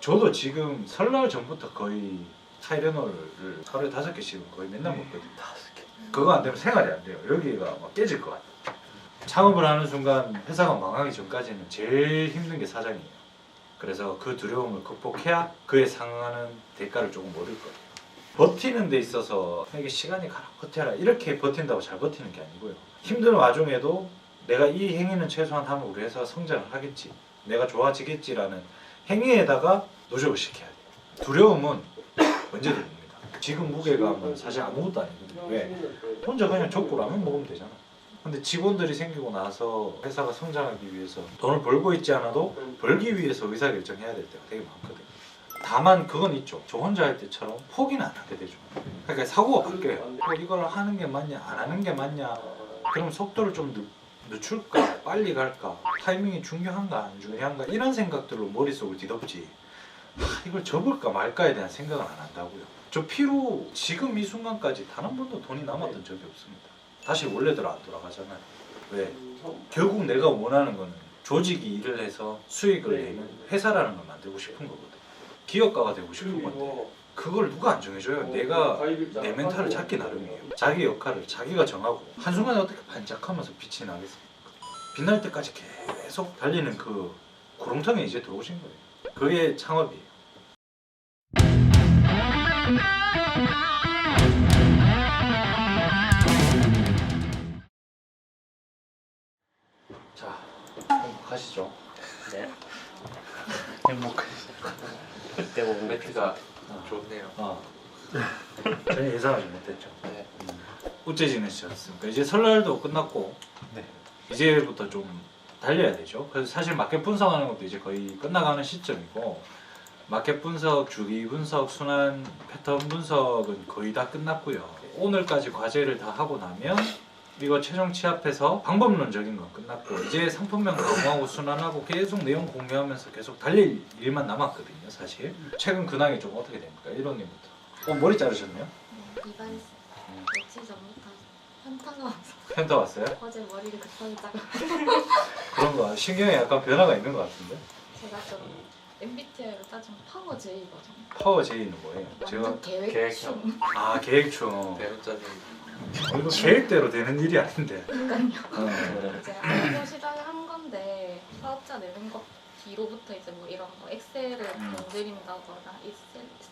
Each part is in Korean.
저도 지금 설날 전부터 거의 타이레놀을 하루에 5개씩은 거의 맨날 먹거든요. 5개. 그거 안 되면 생활이 안 돼요. 여기가 막 깨질 것 같아요. 창업을 하는 순간 회사가 망하기 전까지는 제일 힘든 게 사장이에요. 그래서 그 두려움을 극복해야 그에 상응하는 대가를 조금 얻을 거예요. 버티는 데 있어서 이게 시간이 가라 버텨라 이렇게 버틴다고 잘 버티는 게 아니고요. 힘든 와중에도 내가 이 행위는 최소한 하면 우리 회사가 성장을 하겠지, 내가 좋아지겠지라는 행위에다가 노력을 시켜야 돼요. 두려움은 언제든 옵니다. 지금 무게감은 사실 아무것도 아니거든요. 왜? 혼자 그냥 족구라면 먹으면 되잖아. 근데 직원들이 생기고 나서 회사가 성장하기 위해서 돈을 벌고 있지 않아도 벌기 위해서 의사결정해야 될 때가 되게 많거든요. 다만 그건 있죠. 저 혼자 할 때처럼 포기는 안 하게 되죠. 그러니까 사고가 바뀌어요. 이걸 하는 게 맞냐 안 하는 게 맞냐, 그럼 속도를 좀 늦출까 빨리 갈까, 타이밍이 중요한가 안 중요한가 이런 생각들로 머릿속을 뒤덮지 이걸 접을까 말까에 대한 생각은 안 한다고요. 저 피로 지금 이 순간까지 단 한 번도 돈이 남았던 적이 없습니다. 다시 원래대로 안 돌아가잖아요. 왜? 결국 내가 원하는 거는 조직이 일을 해서 수익을 내는 회사라는 걸 만들고 싶은 거거든. 기업가가 되고 싶은 건데 그걸 누가 안 정해줘요. 내가 내 멘탈을 잡기 나름이에요. 자기 역할을 자기가 정하고 한순간에 어떻게 반짝하면서 빛이 나겠습니까? 빛날 때까지 계속 달리는 그 구렁텅이에 이제 들어오신 거예요. 그게 창업이에요. 자, 행복하시죠? 네. 행복하시죠? 그때 본 멘트가 좋네요. 전혀 예상하지 못했죠. 네. 어째 지내셨습니까? 이제 설날도 끝났고 네. 이제부터 좀 달려야 되죠. 그래서 사실 마켓 분석하는 것도 이제 거의 끝나가는 시점이고, 마켓 분석, 주기 분석, 순환 패턴 분석은 거의 다 끝났고요. 오늘까지 과제를 다 하고 나면 이거 최종 취합해서 방법론적인 건 끝났고 이제 상품명 강화하고 순환하고 계속 내용 공유하면서 계속 달릴 일만 남았거든요. 사실 최근 근황이 좀 어떻게 됩니까? 1호님부터. 머리 자르셨네요? 네, 이발했어요. 며칠 전부터 현타가 와서 현타 왔어요? 어제 머리를 급하게 자고 그런 거 신경에 약간 변화가 있는 것 같은데? 제가 좀 MBTI로 따지면 파워 J거든요. 파워 J는 뭐예요? 제가 완전 계획충. 계획충. 대문자는 이거 계획대로 되는 일이 아닌데. 그러니까요. 이제 알고 시작을 한 건데 사업자 내는 것 뒤로부터 이제 뭐 이런 거 엑셀을 공들인다거나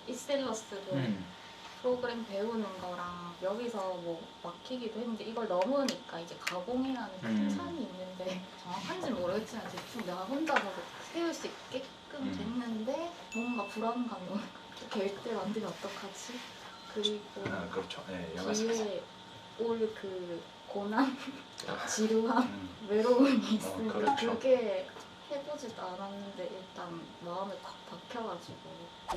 이셀러스를 프로그램 배우는 거랑 여기서 뭐 막히기도 했는데 이걸 넘으니까 이제 가공이라는 큰 산이 있는데 정확한지 모르겠지만 대충 내가 혼자서 세울 수 있게끔 됐는데 뭔가 불안감이 오는 거야. 계획대로 안 되면 어떡하지? 그리고 그렇죠. 네, 뒤에 올 그 고난, 지루함, 외로움이 있으니까 그렇죠. 그게 해보지도 않았는데 일단 마음에 콱 박혀가지고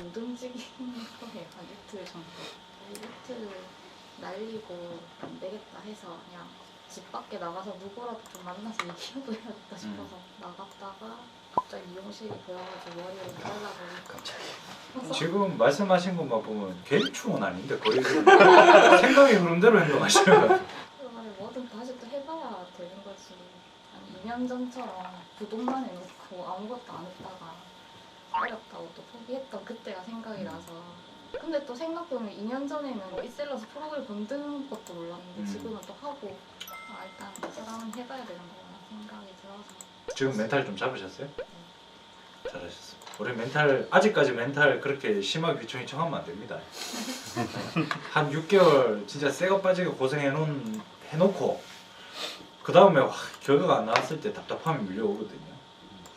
못 움직이는 거예요. 한 이틀 정도. 이틀을 날리고 안 되겠다 해서 그냥 집 밖에 나가서 누구라도 좀 만나서 얘기해도 해야겠다 싶어서 나갔다가 갑자기 미용실이 보여가지고 머리를 잘라고 갑자기. 지금 말씀하신 것만 보면 계획충은 아닌데 거의 생각의 흐름대로 행동하시는 것 같아요. 그러면 뭐든 다시 또 해봐야 되는 거지. 한 2년 전처럼 구독만 해놓고 아무것도 안 했다가 어렵다고 또 포기했던 그때가 생각이 나서. 근데 또 생각해보면 2년 전에는 이셀러스 프로그램 건드는 것도 몰랐는데 지금은 또 하고 일단 이 사람은 해봐야 되는 거구나 생각이 들어서. 지금 멘탈 좀 잡으셨어요? 잘하셨어요. 우리 멘탈 아직까지 멘탈 그렇게 심하게 휘청휘청하면 안 됩니다. 한 6개월 진짜 새거 빠지게 고생해놓고 그 다음에 결과가 안 나왔을 때 답답함이 밀려오거든요.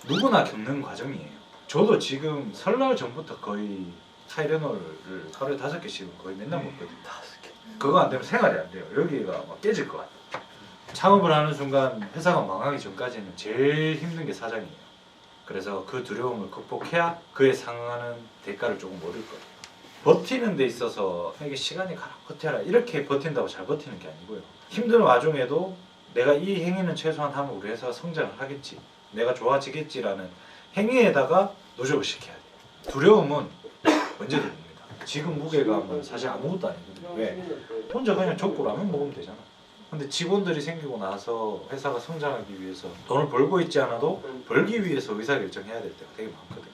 누구나 겪는 과정이에요. 저도 지금 설날 전부터 거의 타이레놀을 하루에 5개씩은 거의 맨날 먹거든요. 5개. 그거 안 되면 생활이 안 돼요. 여기가 막 깨질 것 같아요. 창업을 하는 순간 회사가 망하기 전까지는 제일 힘든 게 사장이에요. 그래서 그 두려움을 극복해야 그에 상응하는 대가를 조금 얻을 거예요. 버티는 데 있어서 이게 시간이 가라 버텨라 이렇게 버틴다고 잘 버티는 게 아니고요. 힘든 와중에도 내가 이 행위는 최소한 하면 우리 회사가 성장을 하겠지, 내가 좋아지겠지라는 행위에다가 노력을 시켜야 돼요. 두려움은 언제든 옵니다. 지금 무게감은 사실 아무것도 아니거든요. 왜? 혼자 그냥 족구라면 먹으면 되잖아. 근데 직원들이 생기고 나서 회사가 성장하기 위해서 돈을 벌고 있지 않아도 벌기 위해서 의사결정해야 될 때가 되게 많거든요.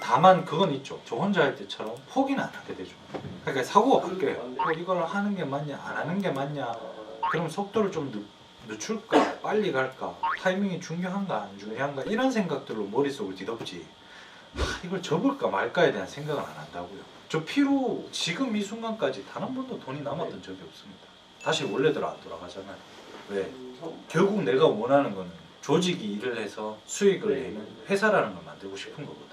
다만 그건 있죠. 저 혼자 할 때처럼 포기는 안 하게 되죠. 그러니까 사고가 바뀌어요. 이걸 하는 게 맞냐 안 하는 게 맞냐. 그럼 속도를 좀 늦출까 빨리 갈까 타이밍이 중요한가 안 중요한가 이런 생각들로 머릿속을 뒤덮지 이걸 접을까 말까에 대한 생각을 안 한다고요. 저 피로 지금 이 순간까지 단 한 번도 돈이 남았던 적이 없습니다. 다시 원래대로 안 돌아가잖아요. 왜? 결국 내가 원하는 거는 조직이 일을 해서 수익을 내는 회사라는 걸 만들고 싶은 거거든.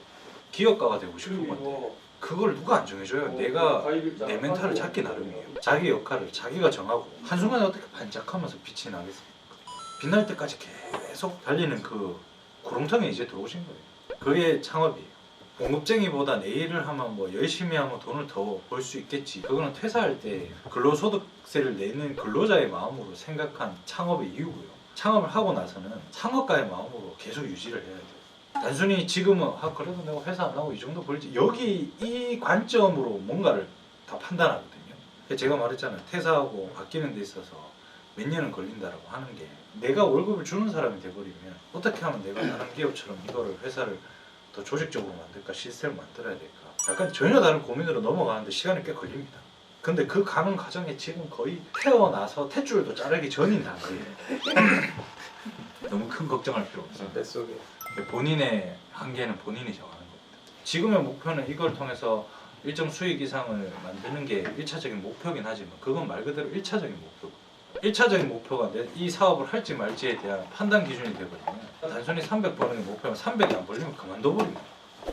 기업가가 되고 싶은 건데 그걸 누가 안 정해줘요? 내가 내 멘탈을 잡기 나름이에요. 자기 역할을 자기가 정하고 한순간에 어떻게 반짝하면서 빛이 나겠습니까? 빛날 때까지 계속 달리는 그 구렁텅이에 이제 들어오신 거예요. 그게 창업이에요. 공급쟁이보다 내 일을 하면 뭐 열심히 하면 돈을 더 벌 수 있겠지. 그거는 퇴사할 때 근로소득세를 내는 근로자의 마음으로 생각한 창업의 이유고요. 창업을 하고 나서는 창업가의 마음으로 계속 유지를 해야 돼요. 단순히 지금은 그래도 내가 회사 안 나오고 이 정도 벌지 여기 이 관점으로 뭔가를 다 판단하거든요. 제가 말했잖아요. 퇴사하고 바뀌는 데 있어서 몇 년은 걸린다라고 하는 게 내가 월급을 주는 사람이 돼버리면 어떻게 하면 내가 다른 기업처럼 이거를 회사를 더 조직적으로 만들까 시스템을 만들어야 될까 약간 전혀 다른 고민으로 넘어가는데 시간이 꽤 걸립니다. 근데 그 가는 과정에 지금 거의 태어나서 탯줄도 자르기 전인 단계예요. 너무 큰 걱정할 필요 없어요. 뱃속에 본인의 한계는 본인이 정하는 겁니다. 지금의 목표는 이걸 통해서 일정 수익 이상을 만드는 게 1차적인 목표긴 하지만 그건 말 그대로 1차적인 목표고 1차적인 목표가 이 사업을 할지 말지에 대한 판단 기준이 되거든요. 단순히 300 버는 게 목표면 300이 안 벌리면 그만둬버립니다.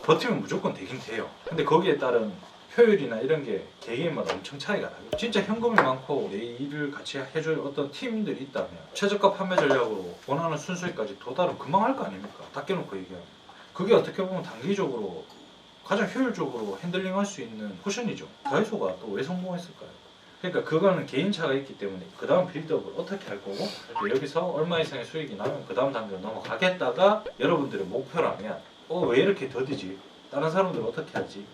버티면 무조건 되긴 돼요. 근데 거기에 따른 효율이나 이런 게 개개인마다 엄청 차이가 나요. 진짜 현금이 많고 내 일을 같이 해줄 어떤 팀들이 있다면 최저가 판매 전략으로 원하는 순수익까지 도달은 금방 할 거 아닙니까? 딱 깨놓고 얘기하면 그게 어떻게 보면 단기적으로 가장 효율적으로 핸들링할 수 있는 포션이죠. 다이소가 또 왜 성공했을까요? 그러니까 그거는 개인차가 있기 때문에 그 다음 빌드업을 어떻게 할 거고 여기서 얼마 이상의 수익이 나면 그 다음 단계로 넘어가겠다가 여러분들의 목표라면 왜 이렇게 더디지? 다른 사람들은 어떻게 하지?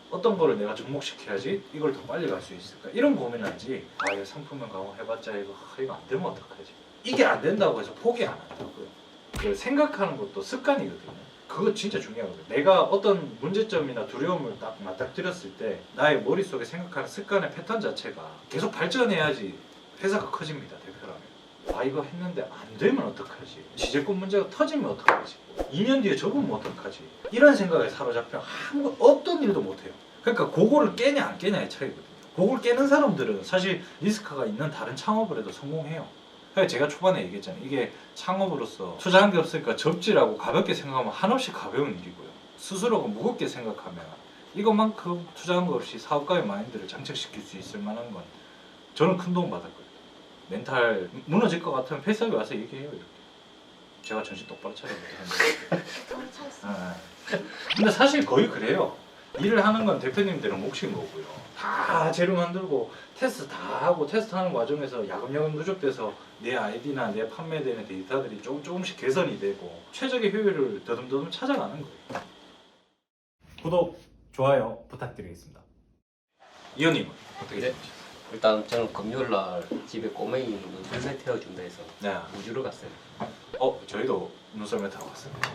어떤 거를 내가 접목시켜야지 이걸 더 빨리 갈 수 있을까? 이런 고민을 하지 이거 상품명 강화해봤자 이거 안 되면 어떡하지? 이게 안 된다고 해서 포기 안 한다고요. 그 생각하는 것도 습관이거든요. 그거 진짜 중요하거든요. 내가 어떤 문제점이나 두려움을 딱 맞닥뜨렸을 때 나의 머릿속에 생각하는 습관의 패턴 자체가 계속 발전해야지 회사가 커집니다. 대표라면. 이거 했는데 안 되면 어떡하지? 지재권 문제가 터지면 어떡하지? 2년 뒤에 접으면 어떡하지? 이런 생각에 사로잡혀 어떤 일도 못해요. 그러니까 그거를 깨냐 안 깨냐의 차이거든요. 그걸 깨는 사람들은 사실 리스크가 있는 다른 창업을 해도 성공해요. 제가 초반에 얘기했잖아요. 이게 창업으로서 투자한 게 없으니까 접지라고 가볍게 생각하면 한없이 가벼운 일이고요. 스스로가 무겁게 생각하면 이것만큼 투자한 거 없이 사업가의 마인드를 장착시킬 수 있을 만한 건 저는 큰 도움 받았거든요. 멘탈 무너질 것 같으면 페이스업에 와서 얘기해요. 이렇게. 제가 정신 똑바로 차려야 되는데. 근데 사실 거의 그래요. 일을 하는 건 대표님들은 몫인 거고요. 다 재료 만들고 테스트 다 하고 테스트하는 과정에서 야금야금 누적돼서 내 아이디나 내 판매되는 데이터들이 조금씩 개선이 되고 최적의 효율을 더듬더듬 찾아가는 거예요. 구독, 좋아요 부탁드리겠습니다. 이현님은 어떻게 되시죠? 일단 저는 금요일날 집에 꼬맹이 눈썰매 태워준다 해서 네. 우주로 갔어요. 저희도 눈썰매 타고 왔습니다.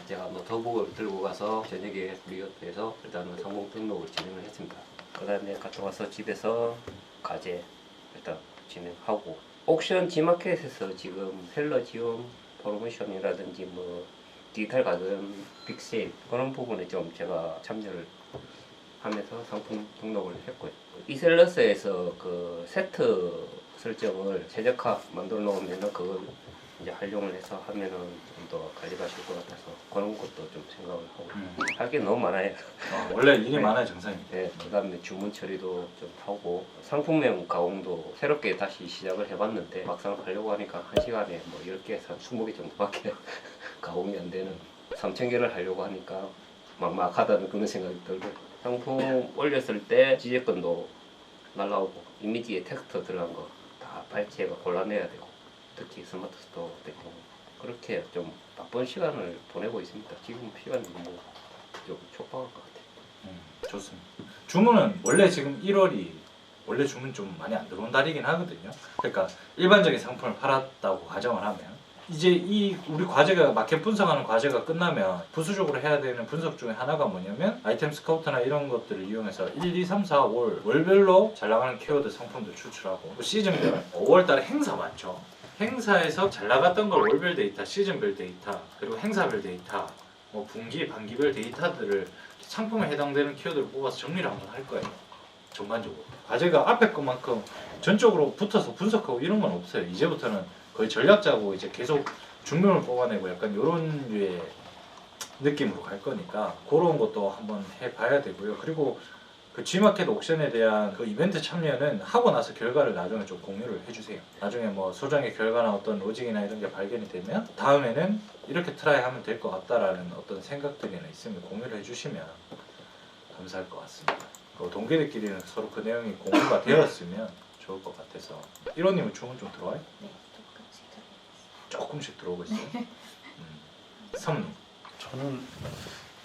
제가 노트북을 들고 가서 저녁에 리어트에서 일단은 성공 등록을 진행을 했습니다. 그 다음에 갔다 와서 집에서 과제 일단 진행하고 옥션 지마켓에서 지금 셀러 지원 프로모션이라든지 뭐 디지털 가든 빅세일 그런 부분에 좀 제가 참여를 하면서 상품 등록을 했고요. 이셀러스에서 그 세트 설정을 최적화 만들어 놓으면 그걸 이제 활용을 해서 하면은 좀 더 관리가 쉬울 것 같아서 그런 것도 좀 생각을 하고 할 게 너무 많아요. 원래 일이 네. 많아야 정상입니다. 네, 그다음에 주문 처리도 좀 하고 상품명 가공도 새롭게 다시 시작을 해봤는데 막상 하려고 하니까 1시간에 뭐 10개에서 20개 정도밖에 가공이 안 되는 3,000개를 하려고 하니까 막막하다는 그런 생각이 들고 상품 올렸을 때 지재권도 날라오고 이미지에 텍스트 들어간 거 다 발췌가 골라내야 되고 특히 스마트 스토어 같은 경우 그렇게 좀 바쁜 시간을 보내고 있습니다. 지금 시간이 좀 촉박할 것 같아요. 좋습니다. 주문은 원래 지금 1월이 원래 주문 좀 많이 안 들어온 달이긴 하거든요. 그러니까 일반적인 상품을 팔았다고 가정을 하면 이제 이 우리 과제가 마켓 분석하는 과제가 끝나면 부수적으로 해야 되는 분석 중에 하나가 뭐냐면 아이템 스카우트나 이런 것들을 이용해서 1, 2, 3, 4, 5월 월별로 잘 나가는 키워드 상품들 추출하고 또 시즌별 5월달에 행사 많죠. 행사에서 잘 나갔던 걸 월별 데이터, 시즌별 데이터, 그리고 행사별 데이터, 뭐 분기, 반기별 데이터들을 상품에 해당되는 키워드를 뽑아서 정리를 한번 할 거예요. 전반적으로. 과제가 앞에 것만큼 전적으로 붙어서 분석하고 이런 건 없어요. 이제부터는 거의 전략 짜고 이제 계속 중명을 뽑아내고 약간 이런 류의 느낌으로 갈 거니까 그런 것도 한번 해봐야 되고요. 그리고 그 G마켓 옥션에 대한 그 이벤트 참여는 하고 나서 결과를 나중에 좀 공유를 해주세요. 나중에 뭐 소정의 결과나 어떤 로직이나 이런 게 발견이 되면 다음에는 이렇게 트라이 하면 될 것 같다라는 어떤 생각들이나 있으면 공유를 해주시면 감사할 것 같습니다. 그 동기들끼리는 서로 그 내용이 공유가 되었으면 좋을 것 같아서. 1호님은 주문 좀 들어와요? 네, 조금씩 들어있어요. 조금씩 들어오고 있어요. 성님. 저는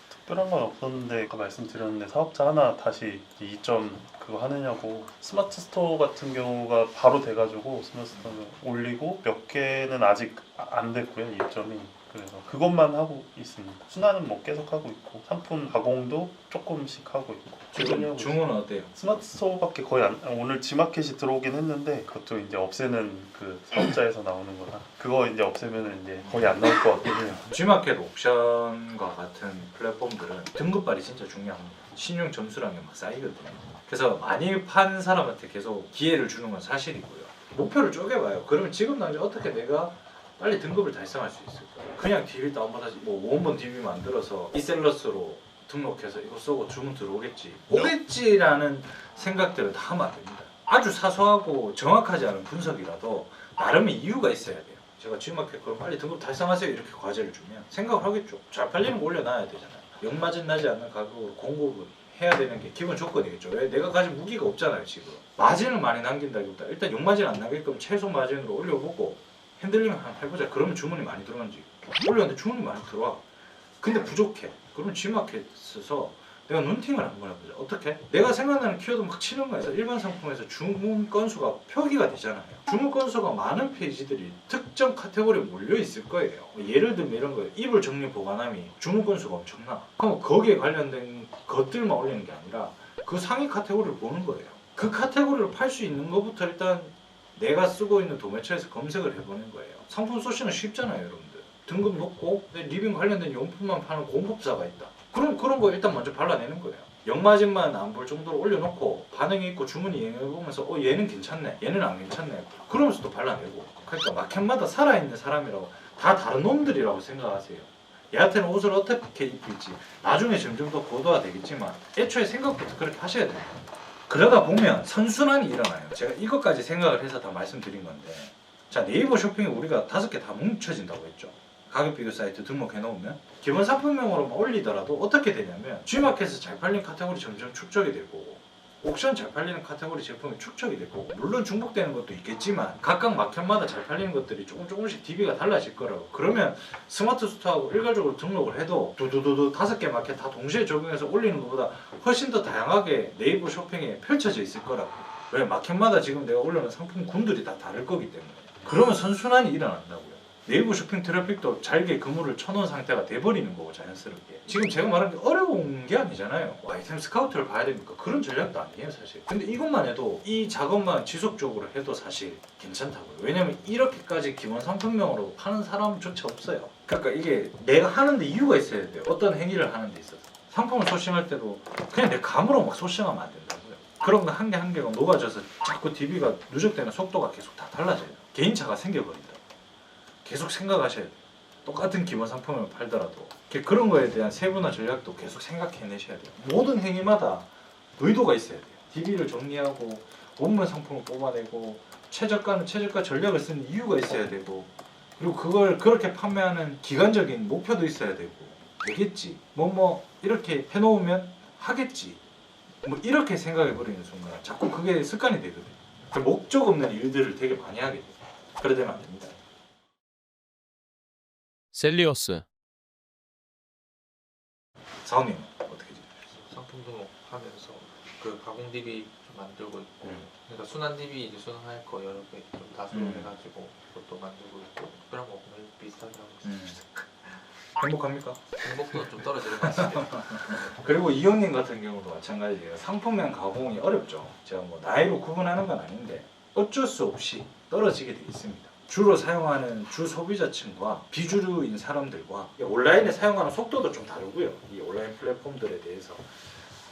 특별한 건 없었는데 아까 말씀드렸는데 사업자 하나 다시 2점 그거 하느냐고 스마트 스토어 같은 경우가 바로 돼가지고 스마트 스토어 올리고 몇 개는 아직 안 됐고요 2점이. 그래서 그것만 하고 있습니다. 순환은 뭐 계속 하고 있고 상품 가공도 조금씩 하고 있고. 지금 주문은 어때요? 스마트 스토어밖에 거의 안, 오늘 G마켓이 들어오긴 했는데 그것도 이제 없애는 그 사업자에서 나오는 거라 그거 이제 없애면은 이제 거의 안 나올 것 같긴 해요. G마켓 옥션과 같은 플랫폼들은 등급발이 진짜 중요합니다. 신용 점수라는 게 막 쌓이거든요. 그래서 많이 판 사람한테 계속 기회를 주는 건 사실이고요. 목표를 쪼개봐요. 그러면 지금 당장 어떻게 내가 빨리 등급을 달성할 수 있을까? 그냥 DB 다운받아서 뭐 5원번 DB 만들어서 이셀러스로 등록해서 이거 쏘고 주문 들어오겠지 오겠지라는 생각들은 다 하면 안 됩니다. 아주 사소하고 정확하지 않은 분석이라도 나름의 이유가 있어야 돼요. 제가 G마켓 그럼 빨리 등급 달성하세요 이렇게 과제를 주면 생각을 하겠죠. 잘 팔리는 거 올려놔야 되잖아요. 역마진 나지 않는 가격으로 공급을 해야 되는 게 기본 조건이겠죠. 왜? 내가 가진 무기가 없잖아요 지금. 마진을 많이 남긴다기보다 일단 역마진 안 남게끔 최소 마진으로 올려보고 핸들링을 한번 해보자. 그러면 주문이 많이 들어오는지. 올렸는데 주문이 많이 들어와. 근데 부족해. 그러면 G마켓에서 내가 눈팅을 한번 해보자. 어떻게? 내가 생각나는 키워드 막 치는 거에서 일반 상품에서 주문 건수가 표기가 되잖아요. 주문 건수가 많은 페이지들이 특정 카테고리에 몰려 있을 거예요. 예를 들면 이런 거예요. 이불 정리 보관함이 주문 건수가 엄청나. 그럼 거기에 관련된 것들만 올리는 게 아니라 그 상위 카테고리를 보는 거예요. 그 카테고리를 팔 수 있는 것부터 일단 내가 쓰고 있는 도매처에서 검색을 해보는 거예요. 상품 소싱은 쉽잖아요, 여러분들. 등급 놓고 리빙 관련된 용품만 파는 공급사가 있다. 그럼 그런 거 일단 먼저 발라내는 거예요. 역마진만 안 볼 정도로 올려놓고 반응이 있고 주문이 이행해보면서 얘는 괜찮네, 얘는 안 괜찮네. 그러면서 또 발라내고. 그러니까 마켓마다 살아있는 사람이라고 다 다른 놈들이라고 생각하세요. 얘한테는 옷을 어떻게 입힐지 나중에 점점 더 고도화 되겠지만 애초에 생각부터 그렇게 하셔야 돼요. 그러다 보면 선순환이 일어나요. 제가 이것까지 생각을 해서 다 말씀드린 건데 자 네이버 쇼핑에 우리가 5개 다 뭉쳐진다고 했죠. 가격 비교 사이트 등록해 놓으면 기본 상품명으로만 올리더라도 어떻게 되냐면 G마켓에서 잘 팔린 카테고리 점점 축적이 되고 옥션 잘 팔리는 카테고리 제품이 축적이 되고 물론 중복되는 것도 있겠지만 각각 마켓마다 잘 팔리는 것들이 조금씩 DB가 달라질 거라고. 그러면 스마트 스토어하고 일괄적으로 등록을 해도 두두두두 5개 마켓 다 동시에 적용해서 올리는 것보다 훨씬 더 다양하게 네이버 쇼핑에 펼쳐져 있을 거라고. 왜? 마켓마다 지금 내가 올려놓은 상품 군들이 다 다를 거기 때문에. 그러면 선순환이 일어난다고요. 네이버 쇼핑 트래픽도 잘게 그물을 쳐놓은 상태가 돼버리는 거고 자연스럽게. 지금 제가 말한 게 어려운 게 아니잖아요. 아이템 스카우트를 봐야 됩니까? 그런 전략도 아니에요 사실. 근데 이것만 해도 이 작업만 지속적으로 해도 사실 괜찮다고요. 왜냐면 이렇게까지 기본 상품명으로 파는 사람조차 없어요. 그러니까 이게 내가 하는데 이유가 있어야 돼요. 어떤 행위를 하는 데 있어서. 상품을 소싱할 때도 그냥 내 감으로 막 소싱하면 안 된다고요. 그런 거 한 개 한 개가 녹아져서 자꾸 DB가 누적되는 속도가 계속 다 달라져요. 개인차가 생겨버린다. 계속 생각하셔야 돼요. 똑같은 기본 상품을 팔더라도 그런 거에 대한 세부나 전략도 계속 생각해내셔야 돼요. 모든 행위마다 의도가 있어야 돼요. DB를 정리하고 원본 상품을 뽑아내고 최저가는 최저가 전략을 쓰는 이유가 있어야 되고 그리고 그걸 그렇게 판매하는 기간적인 목표도 있어야 되고 되겠지. 뭐 이렇게 해놓으면 하겠지. 뭐 이렇게 생각해버리는 순간 자꾸 그게 습관이 되거든요. 목적 없는 일들을 되게 많이 하게 돼요. 그러면 안 됩니다. 셀리어스 사원님 어떻게 지내셨어요? 상품 상품 등록하면서 그 가공 DB 좀 만들고 있고 그러니까 순한 DB 이제 순환할 거 여러 개 좀 다수해가지고 그것도 만들고 있고 그런 거 거의 비슷하게 하고 있습니다. 행복합니까? 행복도는 좀 떨어지는 것 같습니다. 그리고 이 형님 같은 경우도 마찬가지예요. 상품명 가공이 어렵죠. 제가 뭐 나이로 구분하는 건 아닌데 어쩔 수 없이 떨어지게 돼 있습니다. 주로 사용하는 주 소비자층과 비주류인 사람들과 온라인에 사용하는 속도도 좀 다르고요. 이 온라인 플랫폼들에 대해서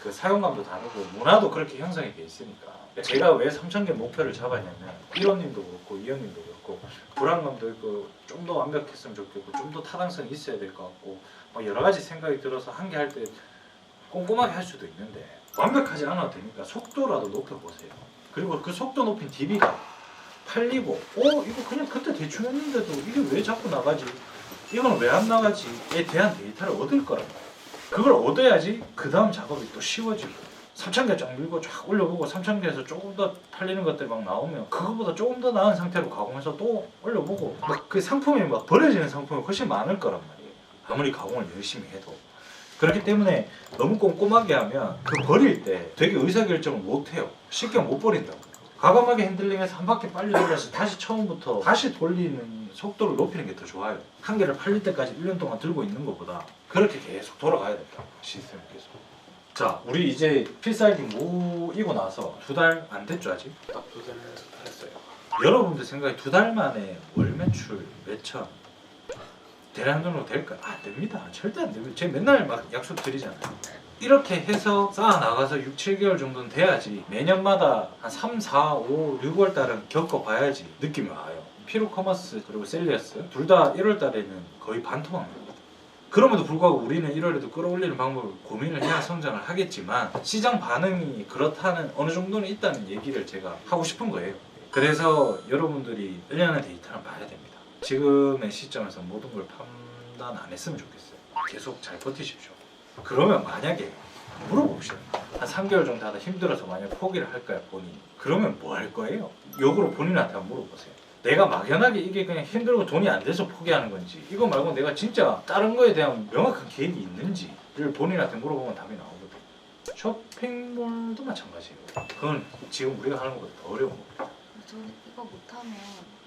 그 사용감도 다르고 문화도 그렇게 형성이 돼 있으니까 제가 왜 3,000개 목표를 잡았냐면 1호님도 그렇고 2호님도 그렇고 불안감도 있고 좀 더 완벽했으면 좋겠고 좀 더 타당성이 있어야 될 것 같고 뭐 여러 가지 생각이 들어서 한 개 할 때 꼼꼼하게 할 수도 있는데 완벽하지 않아도 되니까 속도라도 높여보세요. 그리고 그 속도 높인 DB가 팔리고 이거 그냥 그때 대충 했는데도 이게 왜 자꾸 나가지? 이거는 왜 안 나가지?에 대한 데이터를 얻을 거란 말이에요. 그걸 얻어야지 그 다음 작업이 또 쉬워지고 3,000개 쫙 밀고 쫙 올려보고 3,000개에서 조금 더 팔리는 것들이 막 나오면 그거보다 조금 더 나은 상태로 가공해서 또 올려보고 막 그 상품이 막 버려지는 상품이 훨씬 많을 거란 말이에요. 아무리 가공을 열심히 해도. 그렇기 때문에 너무 꼼꼼하게 하면 그 버릴 때 되게 의사결정을 못해요. 쉽게 못 버린다고. 과감하게 핸들링해서 한 바퀴 빨리 돌려서 다시 처음부터 다시 돌리는 속도를 높이는 게 더 좋아요. 한 개를 팔릴 때까지 1년 동안 들고 있는 것보다 그렇게 계속 돌아가야 된다. 시스템 계속. 자, 우리 이제 필살기 모이고 나서 2달 안 됐죠 아직? 딱 2달 했어요. 여러분들 생각에 2달 만에 월 매출 몇천 대량 등록 될까? 안 됩니다. 절대 안 됩니다. 제가 맨날 막 약속 드리잖아요. 이렇게 해서 쌓아 나가서 6, 7개월 정도는 돼야지 매년마다 한 3, 4, 5, 6월 달은 겪어봐야지 느낌이 와요. 피루커머스 그리고 셀리어스 둘 다 1월 달에는 거의 반토막 납니다. 그럼에도 불구하고 우리는 1월에도 끌어올리는 방법을 고민을 해야 성장을 하겠지만 시장 반응이 그렇다는 어느 정도는 있다는 얘기를 제가 하고 싶은 거예요. 그래서 여러분들이 1년의 데이터를 봐야 됩니다. 지금의 시점에서 모든 걸 판단 안 했으면 좋겠어요. 계속 잘 버티십시오. 그러면 만약에 물어봅시다. 한 3개월 정도 하다 힘들어서 만약 포기를 할까요 본인? 그러면 뭐 할 거예요? 역으로 본인한테 한번 물어보세요. 내가 막연하게 이게 그냥 힘들고 돈이 안 돼서 포기하는 건지 이거 말고 내가 진짜 다른 거에 대한 명확한 계획이 있는지를 본인한테 물어보면 답이 나오거든요. 쇼핑몰도 마찬가지예요. 그건 지금 우리가 하는 것보다 더 어려운 겁니다. 저는 이거 못하면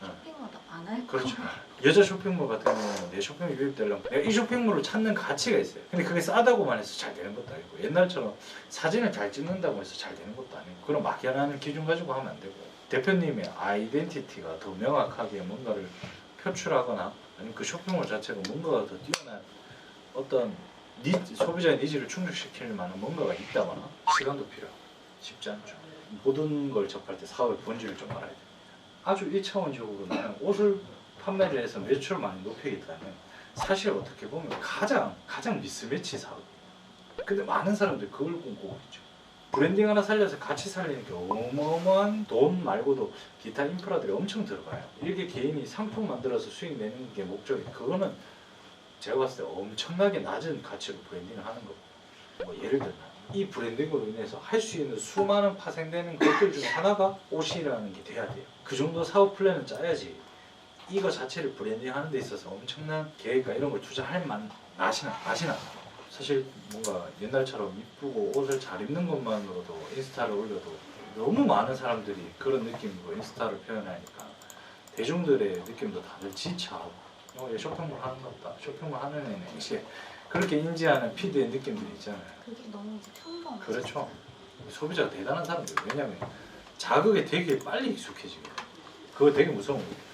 쇼핑을 안 할 거예요. 그렇죠. 여자 쇼핑몰 같은 경우는 내 쇼핑몰 유입되려면 내가 이 쇼핑몰을 찾는 가치가 있어요. 근데 그게 싸다고만 해서 잘 되는 것도 아니고 옛날처럼 사진을 잘 찍는다고 해서 잘 되는 것도 아니고 그런 막연한 기준 가지고 하면 안 되고 대표님의 아이덴티티가 더 명확하게 뭔가를 표출하거나 아니면 그 쇼핑몰 자체가 뭔가가 더 뛰어난 어떤 소비자의 니즈를 충족시킬 만한 뭔가가 있다거나 시간도 필요하고 쉽지 않죠. 모든 걸 접할 때 사업의 본질을 좀 알아야 됩니다. 아주 1차원적으로 나는 옷을 판매를 해서 매출을 많이 높이겠다면 사실 어떻게 보면 가장 미스매치 사업. 근데 많은 사람들이 그걸 꿈꾸고 있죠. 브랜딩 하나 살려서 같이 살리는 게 어마어마한 돈 말고도 기타 인프라들이 엄청 들어가요. 이렇게 개인이 상품 만들어서 수익 내는 게 목적이 그거는 제가 봤을 때 엄청나게 낮은 가치로 브랜딩을 하는 거고 뭐 예를 들면 이 브랜딩으로 인해서 할 수 있는 수많은 파생되는 것들 중에 하나가 옷이라는 게 돼야 돼요. 그 정도 사업 플랜을 짜야지 이거 자체를 브랜딩 하는 데 있어서 엄청난 계획과 이런 걸 투자할 맛이 나. 사실 뭔가 옛날처럼 이쁘고 옷을 잘 입는 것만으로도 인스타를 올려도 너무 많은 사람들이 그런 느낌으로 인스타를 표현하니까 대중들의 느낌도 다들 지쳐하고 얘 쇼핑몰 하는 것 같다. 쇼핑몰 하는 애네. 이제 그렇게 인지하는 피드의 느낌들이 있잖아요. 그게 너무 이제 평범해. 그렇죠. 소비자가 대단한 사람들. 왜냐면 자극에 되게 빨리 익숙해지거든요. 그거 되게 무서운 거예요.